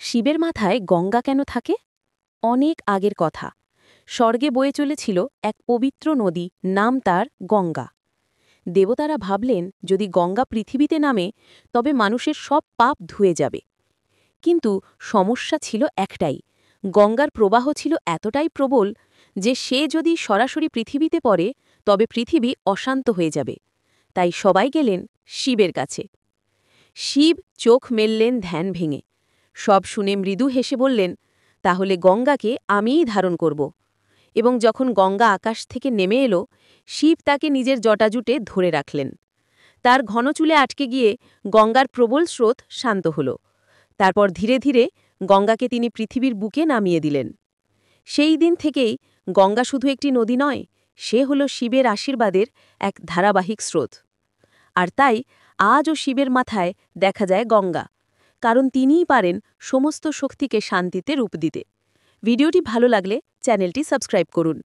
শিবের মাথায় গঙ্গা কেন থাকে? অনেক আগের কথা। স্বর্গে বয়ে চলেছিল এক পবিত্র নদী, নাম তার গঙ্গা। দেবতারা ভাবলেন যদি গঙ্গা পৃথিবীতে নামে তবে মানুষের সব পাপ ধুয়ে যাবে। কিন্তু সমস্যা ছিল একটাই, গঙ্গার প্রবাহ ছিল এতটাই প্রবল যে সে যদি সরাসরি পৃথিবীতে পড়ে তবে পৃথিবী অশান্ত হয়ে যাবে। তাই সবাই গেলেন শিবের কাছে। শিব চোখ মেললেন ধ্যান ভেঙে। সব শুনে মৃদু হেসে বললেন, তাহলে গঙ্গাকে আমিই ধারণ করব। এবং যখন গঙ্গা আকাশ থেকে নেমে এলো, শিব তাকে নিজের জটাজুটে ধরে রাখলেন। তার ঘন চুলে আটকে গিয়ে গঙ্গার প্রবল স্রোত শান্ত হল। তারপর ধীরে ধীরে গঙ্গাকে তিনি পৃথিবীর বুকে নামিয়ে দিলেন। সেই দিন থেকেই গঙ্গা শুধু একটি নদী নয়, সে হল শিবের আশীর্বাদের এক ধারাবাহিক স্রোত। আর তাই আজও শিবের মাথায় দেখা যায় গঙ্গা, কারণ তিনিই পারেন সমস্ত শক্তিকে শান্তিতে রূপ দিতে। ভিডিওটি ভালো লাগলে চ্যানেলটি সাবস্ক্রাইব করুন।